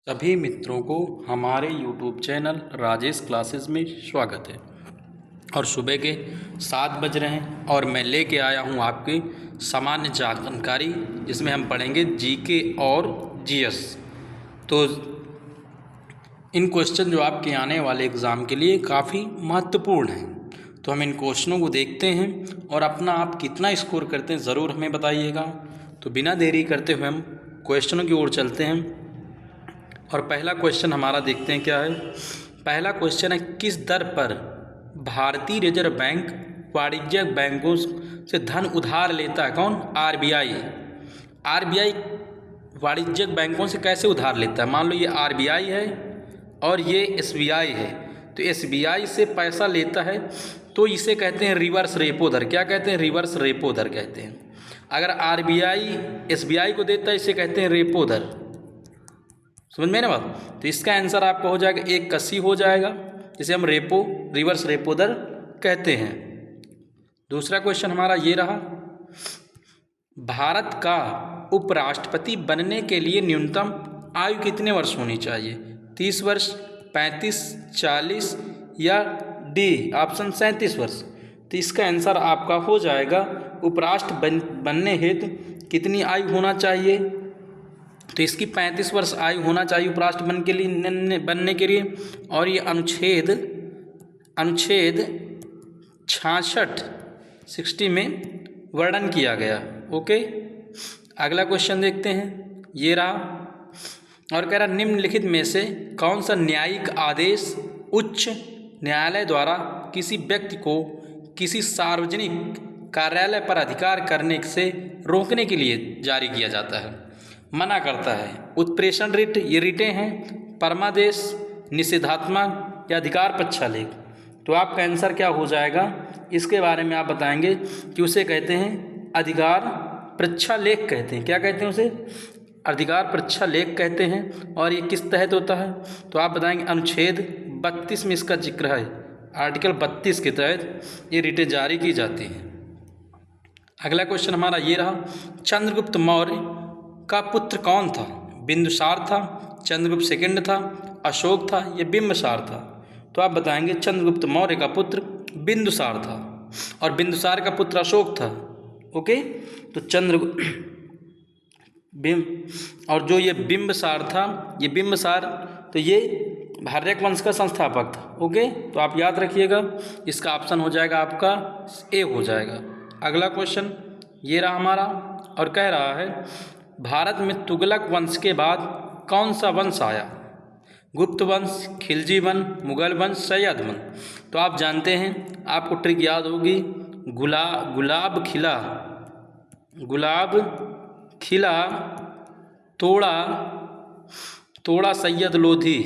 सभी मित्रों को हमारे YouTube चैनल राजेश क्लासेस में स्वागत है। और सुबह के 7 बज रहे हैं और मैं लेके आया हूँ आपकी सामान्य जानकारी, जिसमें हम पढ़ेंगे जीके और जीएस। तो इन क्वेश्चन जो आपके आने वाले एग्ज़ाम के लिए काफ़ी महत्वपूर्ण हैं, तो हम इन क्वेश्चनों को देखते हैं और अपना आप कितना स्कोर करते हैं ज़रूर हमें बताइएगा। तो बिना देरी करते हुए हम क्वेश्चनों की ओर चलते हैं और पहला क्वेश्चन हमारा देखते हैं क्या है। पहला क्वेश्चन है, किस दर पर भारतीय रिजर्व बैंक वाणिज्यिक बैंकों से धन उधार लेता है? कौन? आरबीआई। आरबीआई वाणिज्यिक बैंकों से कैसे उधार लेता है? मान लो ये आरबीआई है और ये एसबीआई है, तो एसबीआई से पैसा लेता है तो इसे कहते हैं रिवर्स रेपो दर। क्या कहते हैं? रिवर्स रेपो दर कहते हैं। अगर आरबीआई एसबीआई को देता है इसे कहते हैं रेपो दर। समझ में ना बात? तो इसका आंसर आपका हो जाएगा 1 हो जाएगा, जिसे हम रिवर्स रेपो दर कहते हैं। दूसरा क्वेश्चन हमारा ये रहा, भारत का उपराष्ट्रपति बनने के लिए न्यूनतम आयु कितने वर्ष होनी चाहिए? 30 वर्ष, 35, 40 या डी ऑप्शन 37 वर्ष। तो इसका आंसर आपका हो जाएगा उपराष्ट्रपति बनने हेतु कितनी आयु होना चाहिए? तो इसकी 35 वर्ष आयु होना चाहिए उपराष्ट्रपति बनने के लिए। और ये अनुच्छेद 66 में वर्णन किया गया। ओके, अगला क्वेश्चन देखते हैं, ये रहा और कह रहा, निम्नलिखित में से कौन सा न्यायिक आदेश उच्च न्यायालय द्वारा किसी व्यक्ति को किसी सार्वजनिक कार्यालय पर अधिकार करने से रोकने के लिए जारी किया जाता है, मना करता है? उत्प्रेषण रिट, ये रिटें हैं, परमादेश, निषेधात्मक या अधिकार प्रक्षालेख। तो आपका आंसर क्या हो जाएगा? इसके बारे में आप बताएंगे कि उसे कहते हैं अधिकार प्रक्षालेख कहते हैं। क्या कहते हैं? उसे अधिकार प्रक्षालेख कहते हैं। और ये किस तहत होता है? तो आप बताएंगे अनुच्छेद 32 में इसका जिक्र है। आर्टिकल 32 के तहत ये रिटें जारी की जाती हैं। अगला क्वेश्चन हमारा ये रहा, चंद्रगुप्त मौर्य का पुत्र कौन था? बिंदुसार था, चंद्रगुप्त सेकंड था, अशोक था, ये बिंबिसार था? तो आप बताएंगे चंद्रगुप्त मौर्य का पुत्र बिंदुसार था और बिंदुसार का पुत्र अशोक था। ओके, तो और जो ये बिंबिसार था, ये बिंबिसार तो ये भार्यक वंश का संस्थापक था। ओके, तो आप याद रखिएगा, इसका ऑप्शन हो जाएगा आपका ए हो जाएगा। अगला क्वेश्चन ये रहा हमारा और कह रहा है, भारत में तुगलक वंश के बाद कौन सा वंश आया? गुप्त वंश, खिलजी वंश, मुगल वंश, सैयद वंश? तो आप जानते हैं, आपको ट्रिक याद होगी, गुलाब खिला तोड़ा सैयद लोधी।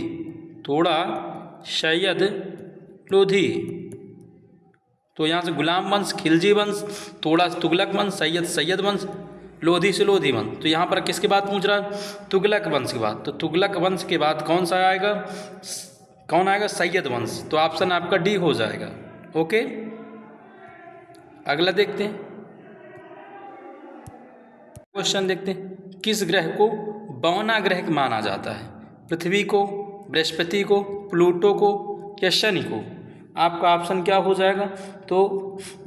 तो यहाँ से गुलाम वंश, खिलजी वंश, तोड़ा तुगलक वंश, सैयद वंश, लोधी से लोधी वंश। तो यहाँ पर किसके बाद पूछ रहा है? तुगलक वंश के बाद। तो तुगलक वंश के बाद कौन सा आएगा? कौन आएगा? सैयद वंश। तो ऑप्शन आपका डी हो जाएगा। ओके, अगला देखते हैं, क्वेश्चन देखते हैं, किस ग्रह को बौना ग्रह माना जाता है? पृथ्वी को, बृहस्पति को, प्लूटो को या शनि को? आपका ऑप्शन क्या हो जाएगा? तो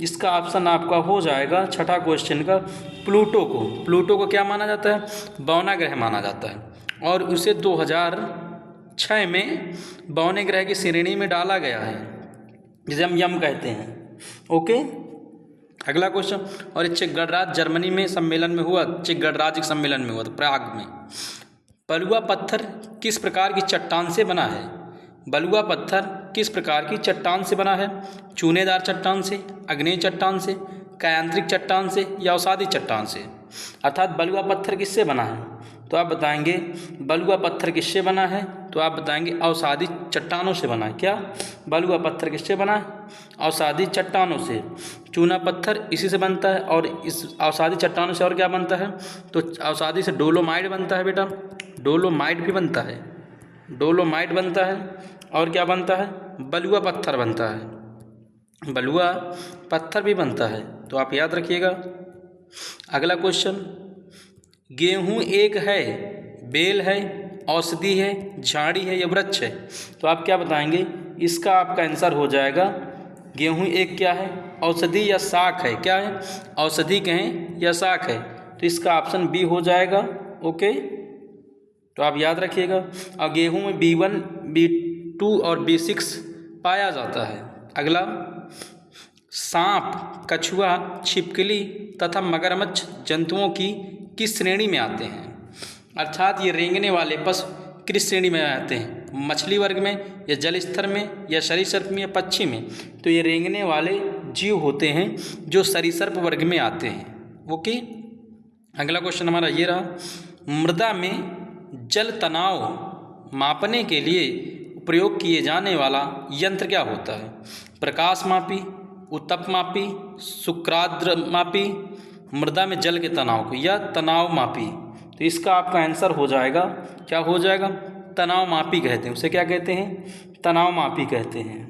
इसका ऑप्शन आपका हो जाएगा छठा क्वेश्चन का प्लूटो को। प्लूटो को क्या माना जाता है? बौना ग्रह माना जाता है और उसे 2006 में बौने ग्रह की श्रेणी में डाला गया है, जिसे हम यम कहते हैं। ओके, अगला क्वेश्चन, और चेक गणराज्य जर्मनी में सम्मेलन में हुआ, चेक गणराज्य सम्मेलन में हुआ तो प्राग में। बलुआ पत्थर किस प्रकार की चट्टान से बना है? बलुआ पत्थर किस प्रकार की चट्टान से बना है? चूनेदार चट्टान से, आग्नेय चट्टान से, कायांत्रिक चट्टान से या अवसादी चट्टान से? अर्थात बलुआ पत्थर किससे बना है? तो आप बताएंगे बलुआ पत्थर किससे बना है? तो आप बताएंगे अवसादी चट्टानों से बना है। क्या? बलुआ पत्थर किससे बना है? अवसादी चट्टानों से। चूना पत्थर इसी से बनता है और इस अवसादी चट्टानों से और क्या बनता है? तो अवसादी से डोलोमाइट बनता है बेटा, डोलोमाइट भी बनता है, डोलोमाइट बनता है। और क्या बनता है? बलुआ पत्थर बनता है, बलुआ पत्थर भी बनता है। तो आप याद रखिएगा। अगला क्वेश्चन, गेहूं एक है, बेल है, औषधि है, झाड़ी है या वृक्ष है? तो आप क्या बताएंगे? इसका आपका आंसर हो जाएगा गेहूँ एक क्या है? औषधि या शाक है? क्या है? औषधि कहें या शाक है? तो इसका ऑप्शन बी हो जाएगा। ओके, तो आप याद रखिएगा। और गेहूँ में B1, B2 और B6 पाया जाता है। अगला, सांप, कछुआ, छिपकली तथा मगरमच्छ जंतुओं की किस श्रेणी में आते हैं? अर्थात ये रेंगने वाले पशु किस श्रेणी में आते हैं? मछली वर्ग में या जल स्तर में या सरीसृप में या पक्षी में? तो ये रेंगने वाले जीव होते हैं जो सरीसृप वर्ग में आते हैं। ओके, अगला क्वेश्चन हमारा ये रहा, मृदा में जल तनाव मापने के लिए प्रयोग किए जाने वाला यंत्र क्या होता है? प्रकाश मापी, उत्तप मापी, शुक्राद्र मापी, मृदा में जल के तनाव को या तनाव मापी? तो इसका आपका आंसर हो जाएगा, क्या हो जाएगा? तनाव मापी कहते हैं। उसे क्या कहते हैं? तनाव मापी कहते हैं।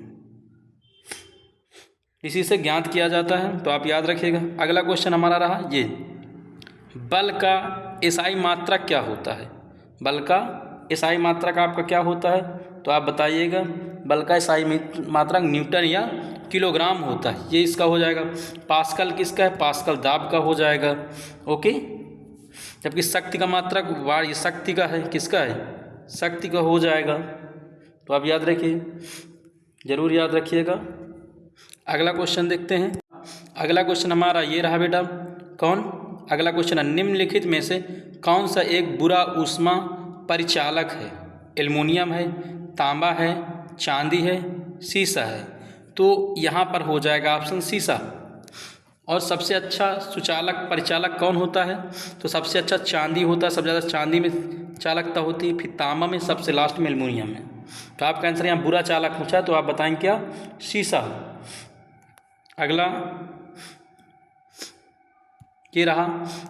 इसी से ज्ञात किया जाता है, तो आप याद रखिएगा। अगला क्वेश्चन हमारा रहा ये, बल का एसआई मात्रक क्या होता है? बल का एसआई मात्रक आपका क्या होता है? तो आप बताइएगा। बल का एसआई मात्रक न्यूटन या किलोग्राम होता है। ये इसका हो जाएगा। पास्कल किसका है? पास्कल दाब का हो जाएगा। ओके, जबकि शक्ति का मात्रक वाट, ये शक्ति का है। किसका है? शक्ति का हो जाएगा। तो आप याद रखिए, जरूर याद रखिएगा। अगला क्वेश्चन देखते हैं। अगला क्वेश्चन हमारा ये रहा बेटा, कौन? अगला क्वेश्चन है, निम्नलिखित में से कौन सा एक बुरा ऊष्मा परिचालक है? एल्युमिनियम है, तांबा है, चांदी है, सीसा है? तो यहाँ पर हो जाएगा ऑप्शन सीसा। और सबसे अच्छा सुचालक परिचालक कौन होता है? तो सबसे अच्छा चांदी होता है, सबसे ज़्यादा चांदी में चालकता होती है, फिर तांबा में, सबसे लास्ट में एल्युमिनियम है। तो आपका आंसर यहाँ बुरा चालक पूछा, तो आप बताएंगे क्या? सीसा। अगला ये रहा,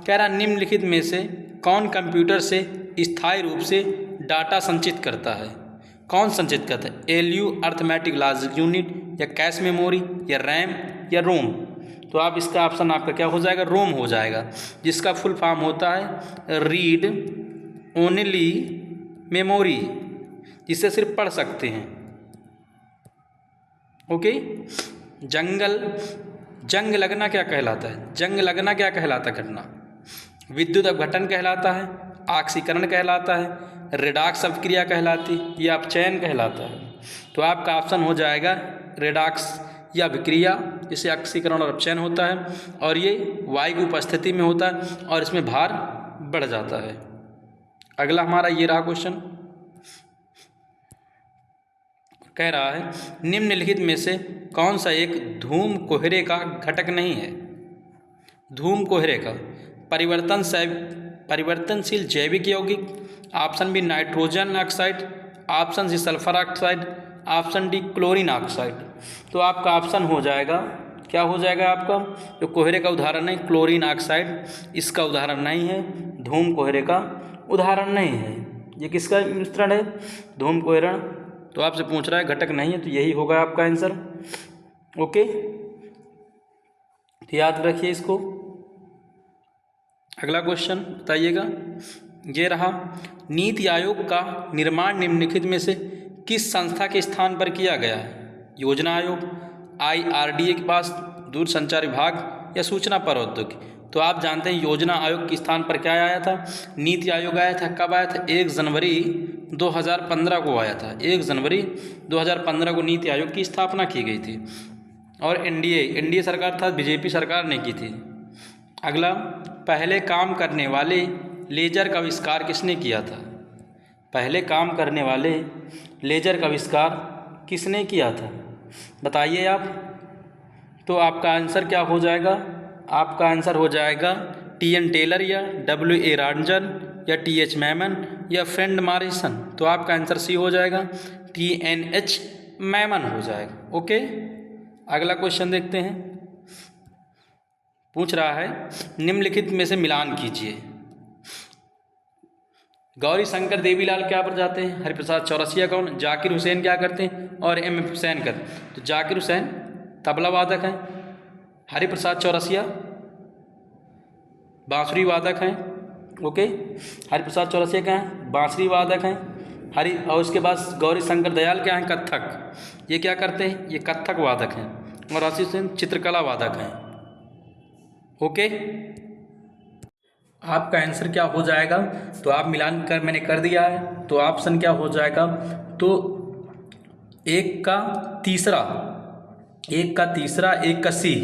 कह रहा निम्नलिखित में से कौन कंप्यूटर से स्थायी रूप से डाटा संचित करता है? कौन संचित करता है? एलयू, अर्थमेटिक लॉजिक यूनिट, या कैश मेमोरी, या रैम, या रोम? तो आप इसका ऑप्शन आपका क्या हो जाएगा? रोम हो जाएगा, जिसका फुल फॉर्म होता है रीड ओनली मेमोरी, जिसे सिर्फ पढ़ सकते हैं। ओके, जंग लगना क्या कहलाता है? जंग लगना क्या कहलाता है? घटना। विद्युत अपघटन कहलाता है, ऑक्सीकरण कहलाता है, रेडॉक्स अपक्रिया कहलाती, या अपचयन कहलाता है? तो आपका ऑप्शन हो जाएगा रेडॉक्स या अभिक्रिया, जिसे ऑक्सीकरण और अपचयन होता है, और ये वायु की उपस्थिति में होता है और इसमें भार बढ़ जाता है। अगला हमारा ये रहा क्वेश्चन, कह रहा है निम्नलिखित में से कौन सा एक धूम कोहरे का घटक नहीं है? धूम कोहरे का परिवर्तनशील जैविक यौगिक, option B nitrogen oxide, option C sulphur oxide, option D chlorine oxide? तो आपका ऑप्शन हो जाएगा, क्या हो जाएगा आपका? जो कोहरे का उदाहरण है क्लोरीन ऑक्साइड, इसका उदाहरण नहीं है। धूम कोहरे का उदाहरण नहीं है। ये किसका मिश्रण है? धूम कोहरा। तो आपसे पूछ रहा है घटक नहीं है, तो यही होगा आपका आंसर। ओके, तो याद रखिए इसको। अगला क्वेश्चन बताइएगा, ये रहा, नीति आयोग का निर्माण निम्नलिखित में से किस संस्था के स्थान पर किया गया है? योजना आयोग, IRDA के पास, दूरसंचार विभाग, या सूचना प्रौद्योगिकी? तो आप जानते हैं योजना आयोग के स्थान पर क्या आया था? नीति आयोग आया था। कब आया था? 1 जनवरी 2015 को आया था। 1 जनवरी 2015 को नीति आयोग की स्थापना की गई थी। और NDA सरकार था, BJP सरकार ने की थी। अगला, पहले काम करने वाले लेजर का आविष्कार किसने किया था? पहले काम करने वाले लेजर का आविष्कार किसने किया था? बताइए आप। तो आपका आंसर क्या हो जाएगा? आपका आंसर हो जाएगा TN टेलर, या WA रॉन्जन, या TH मैमन, या फ्रेंड मॉरिसन? तो आपका आंसर सी हो जाएगा, TNH मैमन हो जाएगा। ओके, अगला क्वेश्चन देखते हैं। पूछ रहा है निम्नलिखित में से मिलान कीजिए। गौरी शंकर देवीलाल क्या पर जाते हैं? हरिप्रसाद चौरसिया कौन? जाकिर हुसैन क्या करते हैं? और MM हुसैन करते हैं। तो जाकिर हुसैन तबला वादक हैं, हरिप्रसाद चौरसिया बांसुरी वादक हैं, ओके। हरिप्रसाद चौरसिया क्या हैं? बांसुरी वादक हैं। और उसके बाद गौरी शंकर दयाल क्या हैं? कत्थक। ये क्या करते हैं? ये कत्थक वादक हैं। और आशीष सेन चित्रकला वादक हैं। ओके, आपका आंसर क्या हो जाएगा? तो आप मिलान कर मैंने कर दिया है, तो ऑप्शन क्या हो जाएगा? तो एक का तीसरा, एक का सी,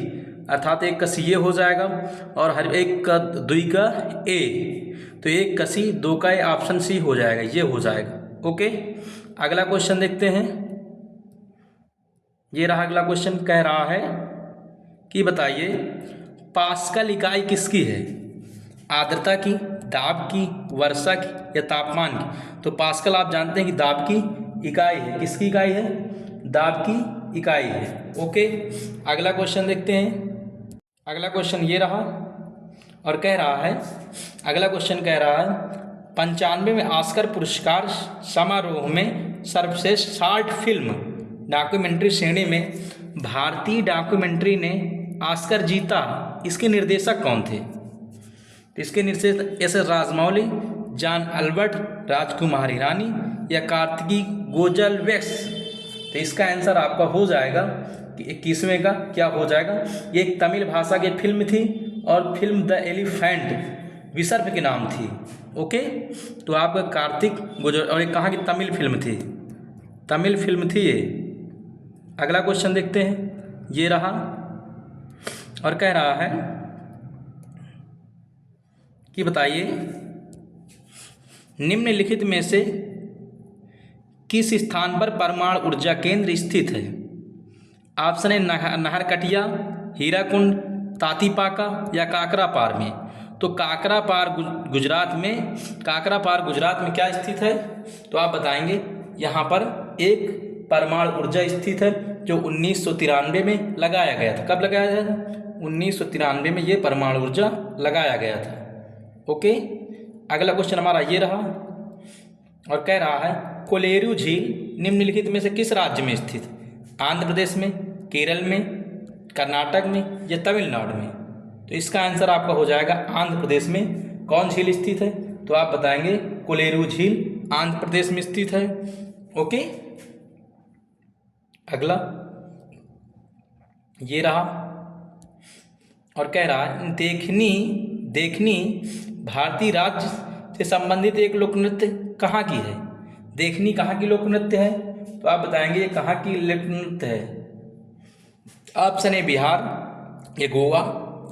अर्थात एक का सी ये हो जाएगा, और हर एक का दुई का ए, तो एक का सी, दो का ए, ऑप्शन सी हो जाएगा, ये हो जाएगा। ओके, अगला क्वेश्चन देखते हैं। ये रहा अगला क्वेश्चन, कह रहा है कि बताइए पास्कल इकाई किसकी है? आर्द्रता की, दाब की, वर्षा की या तापमान की? तो पास्कल आप जानते हैं कि दाब की इकाई है। किसकी इकाई है? दाब की इकाई है। ओके, अगला क्वेश्चन देखते हैं। अगला क्वेश्चन ये रहा और कह रहा है, अगला क्वेश्चन कह रहा है 95 में ऑस्कर पुरस्कार समारोह में सर्वश्रेष्ठ शॉर्ट फिल्म डॉक्यूमेंट्री श्रेणी में भारतीय डॉक्यूमेंट्री ने ऑस्कर जीता, इसके निर्देशक कौन थे? तो इसके निर्देशक एस राजमौली, जॉन अल्बर्ट, राजकुमारी रानी या कार्तिकी गोजलवेक्स? तो इसका आंसर आपका हो जाएगा कि 21वें का क्या हो जाएगा? ये एक तमिल भाषा की फिल्म थी और फिल्म द एलिफेंट विसर्प के नाम थी। ओके, तो आपका कार्तिक गोजल, और ये कहाँ की तमिल फिल्म थी? तमिल फिल्म थी ये। अगला क्वेश्चन देखते हैं, ये रहा और कह रहा है कि बताइए निम्नलिखित में से किस स्थान पर परमाणु ऊर्जा केंद्र स्थित है? ऑप्शन है नाहरकटिया, हीराकुंड, तातीपाका या काकरापार में? तो काकरापार गुजरात में, काकरापार गुजरात में क्या स्थित है? तो आप बताएंगे यहाँ पर एक परमाणु ऊर्जा स्थित है जो 1993 में लगाया गया था। कब लगाया गया था? 1993 में ये परमाणु ऊर्जा लगाया गया था। ओके, अगला क्वेश्चन हमारा ये रहा और कह रहा है कोलेरू झील निम्नलिखित में से किस राज्य में स्थित? आंध्र प्रदेश में, केरल में, कर्नाटक में या तमिलनाडु में? तो इसका आंसर आपका हो जाएगा आंध्र प्रदेश में। कौन झील स्थित है? तो आप बताएंगे कोलेरू झील आंध्र प्रदेश में स्थित है। ओके, अगला ये रहा और कह रहा है देखनी भारतीय राज्य से संबंधित एक लोक नृत्य कहाँ की है? देखनी कहाँ की लोक नृत्य है? तो आप बताएंगे ये कहाँ की लोक नृत्य है? ऑप्शन है बिहार या गोवा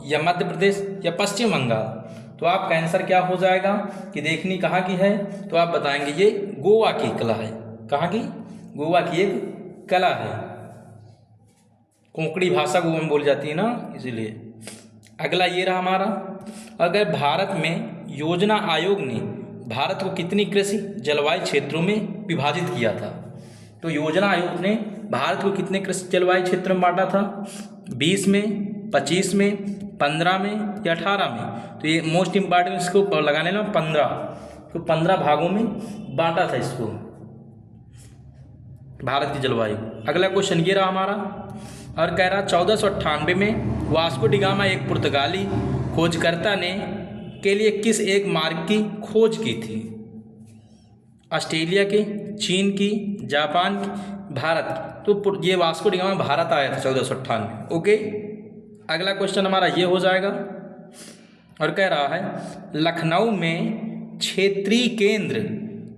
या मध्य प्रदेश या पश्चिम बंगाल? तो आपका आंसर क्या हो जाएगा कि देखनी कहाँ की है? तो आप बताएंगे ये गोवा की कला है। कहाँ की? गोवा की एक कला है। कोंकणी भाषा गोवा में बोली जाती है ना, इसीलिए। अगला ये रहा हमारा, अगर भारत में योजना आयोग ने भारत को कितनी कृषि जलवायु क्षेत्रों में विभाजित किया था? तो योजना आयोग ने भारत को कितने कृषि जलवायु क्षेत्र में बांटा था? 20 में, 25 में, 15 में या 18 में? तो ये मोस्ट इम्पॉर्टेंट, इसको लगा लेना 15, तो 15 भागों में बांटा था इसको, भारत की जलवायु। अगला क्वेश्चन ये रहा हमारा और कह रहा 1498 में वास्को डी गामा एक पुर्तगाली खोजकर्ता ने के लिए किस एक मार्ग की खोज की थी? ऑस्ट्रेलिया के, चीन की, जापान की, भारत? तो ये वास्को डी गामा भारत आया था 1498। ओके, अगला क्वेश्चन हमारा ये हो जाएगा और कह रहा है लखनऊ में क्षेत्रीय केंद्र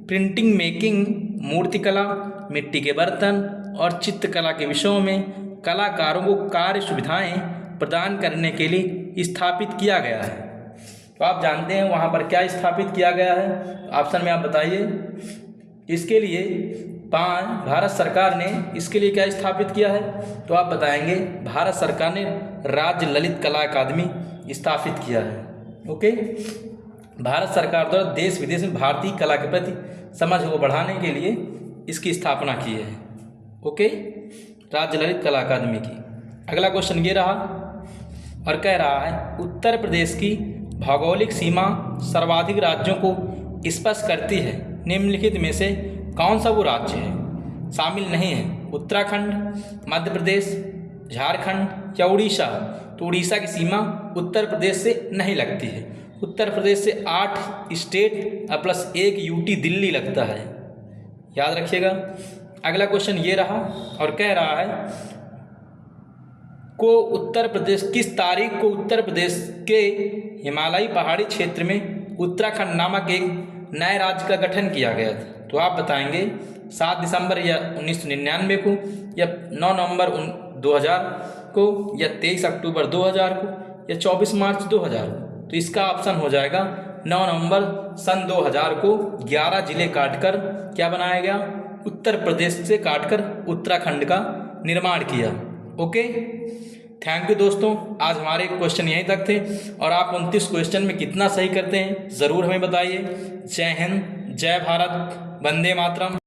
प्रिंटिंग, मेकिंग, मूर्तिकला, मिट्टी के बर्तन और चित्रकला के विषयों में कलाकारों को कार्य सुविधाएं प्रदान करने के लिए स्थापित किया गया है। तो आप जानते हैं वहाँ पर क्या स्थापित किया गया है? ऑप्शन में आप बताइए। इसके लिए भारत सरकार ने इसके लिए क्या स्थापित किया है? तो आप बताएंगे भारत सरकार ने राज्य ललित कला अकादमी स्थापित किया है। ओके, भारत सरकार द्वारा देश विदेश में भारतीय कला के प्रति समझ को बढ़ाने के लिए इसकी स्थापना की है। ओके, राज्य ललित कला अकादमी की। अगला क्वेश्चन ये रहा और कह रहा है उत्तर प्रदेश की भौगोलिक सीमा सर्वाधिक राज्यों को स्पर्श करती है, निम्नलिखित में से कौन सा वो राज्य है? शामिल नहीं है उत्तराखंड, मध्य प्रदेश, झारखंड या उड़ीसा? तो उड़ीसा की सीमा उत्तर प्रदेश से नहीं लगती है। उत्तर प्रदेश से 8 स्टेट और प्लस 1 यूटी दिल्ली लगता है, याद रखिएगा। अगला क्वेश्चन ये रहा और कह रहा है उत्तर प्रदेश किस तारीख को उत्तर प्रदेश के हिमालयी पहाड़ी क्षेत्र में उत्तराखंड नामक एक नए राज्य का गठन किया गया था। तो आप बताएंगे 7 दिसंबर या 1999 को, या 9 नवंबर 2000 को, या 23 अक्टूबर 2000 को, या 24 मार्च 2000 को। तो इसका ऑप्शन हो जाएगा 9 नवंबर सन 2000 को 11 जिले काटकर क्या बनाया गया, उत्तर प्रदेश से काटकर उत्तराखंड का निर्माण किया। ओके, थैंक यू दोस्तों। आज हमारे क्वेश्चन यहीं तक थे और आप 29 क्वेश्चन में कितना सही करते हैं ज़रूर हमें बताइए। जय हिंद, जय भारत, वंदे मातरम।